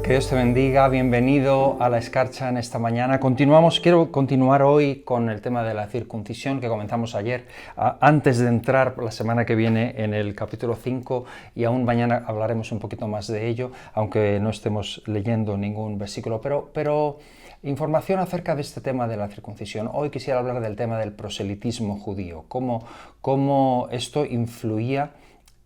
Que Dios te bendiga, bienvenido a La Escarcha en esta mañana. Quiero continuar hoy con el tema de la circuncisión que comenzamos ayer, antes de entrar la semana que viene en el capítulo 5, y aún mañana hablaremos un poquito más de ello, aunque no estemos leyendo ningún versículo, pero información acerca de este tema de la circuncisión. Hoy quisiera hablar del tema del proselitismo judío, cómo esto influía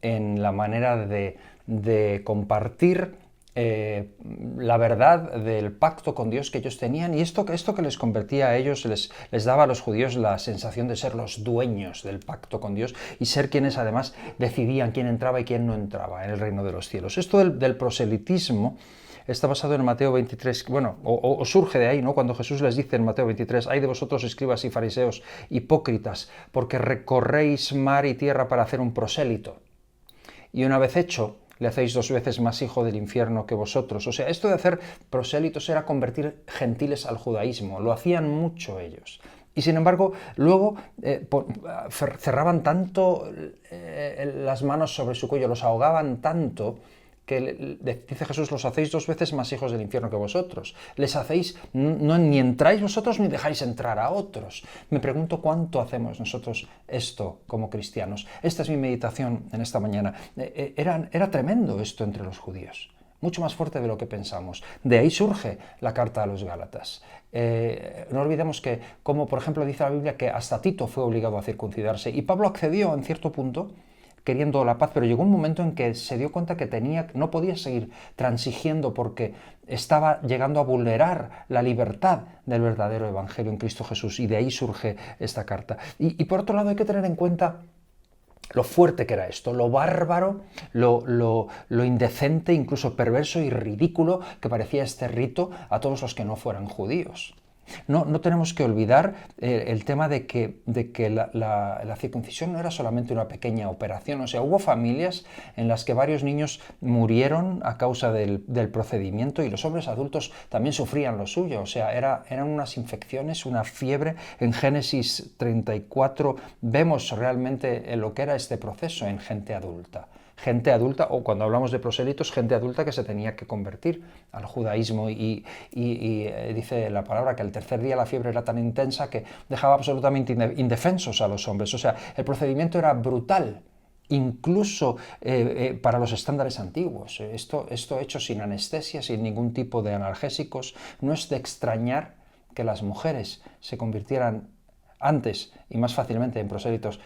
en la manera de compartir la verdad del pacto con Dios que ellos tenían, y esto que les convertía a ellos, les daba a los judíos la sensación de ser los dueños del pacto con Dios y ser quienes además decidían quién entraba y quién no entraba en el reino de los cielos. Esto del proselitismo está basado en Mateo 23, bueno, o surge de ahí, ¿no? Cuando Jesús les dice en Mateo 23, «Ay de vosotros, escribas y fariseos, hipócritas, porque recorréis mar y tierra para hacer un prosélito, y una vez hecho, le hacéis 2 veces más hijo del infierno que vosotros». O sea, esto de hacer prosélitos era convertir gentiles al judaísmo. Lo hacían mucho ellos. Y sin embargo, luego cerraban tanto las manos sobre su cuello, los ahogaban tanto, que dice Jesús, los hacéis 2 veces más hijos del infierno que vosotros. Les hacéis, ni entráis vosotros ni dejáis entrar a otros. Me pregunto cuánto hacemos nosotros esto como cristianos. Esta es mi meditación en esta mañana. Era tremendo esto entre los judíos, mucho más fuerte de lo que pensamos. De ahí surge la carta a los Gálatas. No olvidemos que, como por ejemplo dice la Biblia, que hasta Tito fue obligado a circuncidarse, y Pablo accedió en cierto punto, queriendo la paz, pero llegó un momento en que se dio cuenta que no podía seguir transigiendo porque estaba llegando a vulnerar la libertad del verdadero evangelio en Cristo Jesús, y de ahí surge esta carta. Y por otro lado hay que tener en cuenta lo fuerte que era esto, lo bárbaro, lo indecente, incluso perverso y ridículo que parecía este rito a todos los que no fueran judíos. No tenemos que olvidar el tema de que la circuncisión no era solamente una pequeña operación. O sea, hubo familias en las que varios niños murieron a causa del procedimiento, y los hombres adultos también sufrían lo suyo. O sea, eran unas infecciones, una fiebre. En Génesis 34 vemos realmente lo que era este proceso en gente adulta. Gente adulta, o cuando hablamos de prosélitos, gente adulta que se tenía que convertir al judaísmo, y dice la palabra que al tercer día la fiebre era tan intensa que dejaba absolutamente indefensos a los hombres. O sea, el procedimiento era brutal, incluso para los estándares antiguos. Esto hecho sin anestesia, sin ningún tipo de analgésicos. No es de extrañar que las mujeres se convirtieran antes y más fácilmente en prosélitos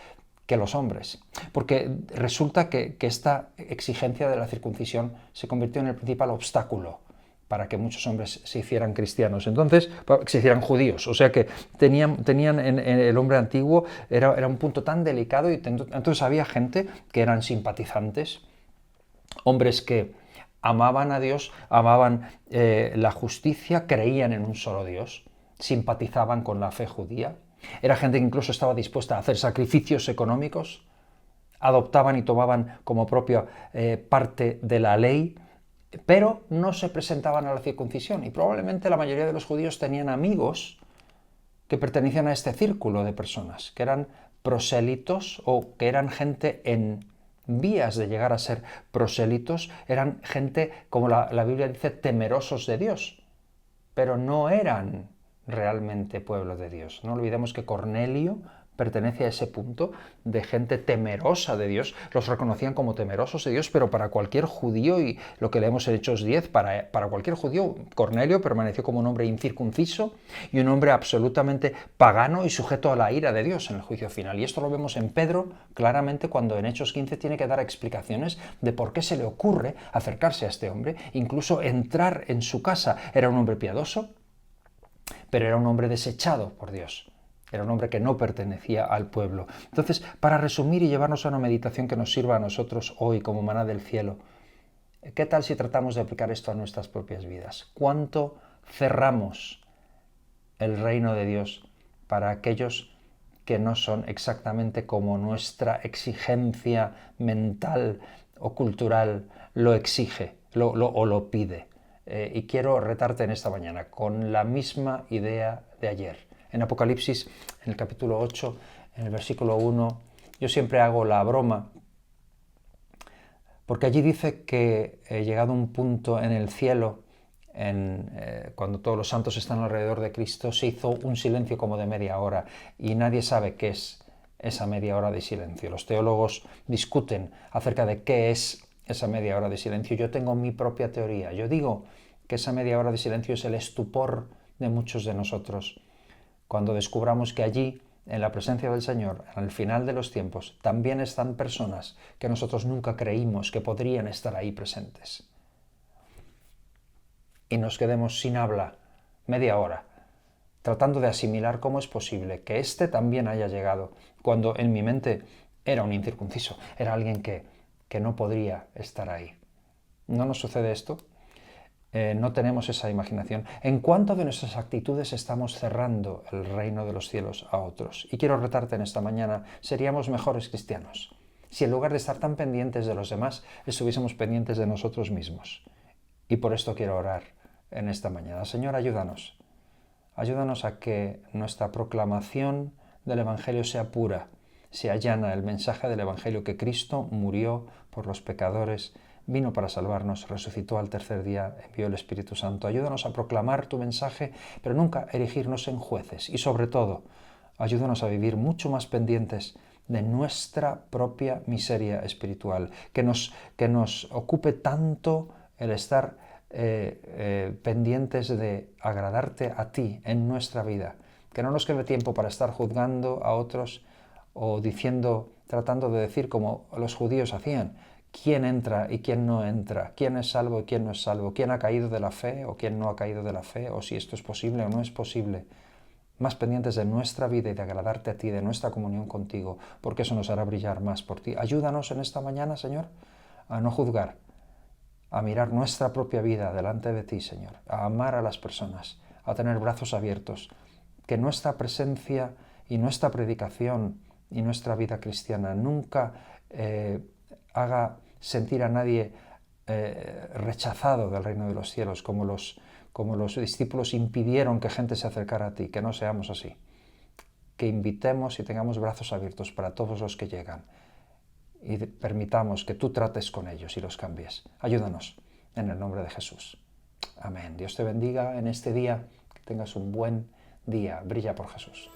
que los hombres, porque resulta que esta exigencia de la circuncisión se convirtió en el principal obstáculo para que muchos hombres se hicieran cristianos, entonces se hicieran judíos. O sea que tenían en el hombre antiguo era un punto tan delicado, y entonces había gente que eran simpatizantes, hombres que amaban a Dios, amaban la justicia, creían en un solo Dios, simpatizaban con la fe judía. Era gente que incluso estaba dispuesta a hacer sacrificios económicos, adoptaban y tomaban como propia parte de la ley, pero no se presentaban a la circuncisión. Y probablemente la mayoría de los judíos tenían amigos que pertenecían a este círculo de personas, que eran prosélitos, o que eran gente en vías de llegar a ser prosélitos. Eran gente, como la Biblia dice, temerosos de Dios, pero no eran realmente pueblo de Dios. No olvidemos que Cornelio pertenece a ese punto de gente temerosa de Dios. Los reconocían como temerosos de Dios, pero para cualquier judío, y lo que leemos en Hechos 10, para cualquier judío, Cornelio permaneció como un hombre incircunciso y un hombre absolutamente pagano y sujeto a la ira de Dios en el juicio final. Y esto lo vemos en Pedro claramente, cuando en Hechos 15 tiene que dar explicaciones de por qué se le ocurre acercarse a este hombre, incluso entrar en su casa. Era un hombre piadoso, pero era un hombre desechado por Dios. Era un hombre que no pertenecía al pueblo. Entonces, para resumir y llevarnos a una meditación que nos sirva a nosotros hoy como maná del cielo, ¿qué tal si tratamos de aplicar esto a nuestras propias vidas? ¿Cuánto cerramos el reino de Dios para aquellos que no son exactamente como nuestra exigencia mental o cultural lo exige o lo pide? Y quiero retarte en esta mañana con la misma idea de ayer. En Apocalipsis, en el capítulo 8, en el versículo 1, yo siempre hago la broma, porque allí dice que llegado un punto en el cielo cuando todos los santos están alrededor de Cristo, se hizo un silencio como de media hora y nadie sabe qué es esa media hora de silencio. Los teólogos discuten acerca de qué es esa media hora de silencio. Yo tengo mi propia teoría. Yo digo que esa media hora de silencio es el estupor de muchos de nosotros, cuando descubramos que allí, en la presencia del Señor, al final de los tiempos, también están personas que nosotros nunca creímos que podrían estar ahí presentes. Y nos quedemos sin habla media hora, tratando de asimilar cómo es posible que éste también haya llegado, cuando en mi mente era un incircunciso, era alguien que no podría estar ahí. ¿No nos sucede esto? No tenemos esa imaginación. ¿En cuánto de nuestras actitudes estamos cerrando el reino de los cielos a otros? Y quiero retarte en esta mañana, seríamos mejores cristianos si en lugar de estar tan pendientes de los demás, estuviésemos pendientes de nosotros mismos. Y por esto quiero orar en esta mañana. Señor, ayúdanos. Ayúdanos a que nuestra proclamación del Evangelio sea pura, sea llana, el mensaje del Evangelio, que Cristo murió por los pecadores, vino para salvarnos, resucitó al tercer día, envió el Espíritu Santo. Ayúdanos a proclamar tu mensaje, pero nunca erigirnos en jueces. Y sobre todo, ayúdanos a vivir mucho más pendientes de nuestra propia miseria espiritual, que nos ocupe tanto el estar pendientes de agradarte a ti en nuestra vida, que no nos quede tiempo para estar juzgando a otros o tratando de decir como los judíos hacían, quién entra y quién no entra, quién es salvo y quién no es salvo, quién ha caído de la fe o quién no ha caído de la fe, o si esto es posible o no es posible. Más pendientes de nuestra vida y de agradarte a ti, de nuestra comunión contigo, porque eso nos hará brillar más por ti. Ayúdanos en esta mañana, Señor, a no juzgar, a mirar nuestra propia vida delante de ti, Señor, a amar a las personas, a tener brazos abiertos, que nuestra presencia y nuestra predicación y nuestra vida cristiana nunca haga sentir a nadie rechazado del reino de los cielos, como los discípulos impidieron que gente se acercara a ti. Que no seamos así, que invitemos y tengamos brazos abiertos para todos los que llegan y permitamos que tú trates con ellos y los cambies. Ayúdanos en el nombre de Jesús. Amén. Dios te bendiga en este día, que tengas un buen día. Brilla por Jesús.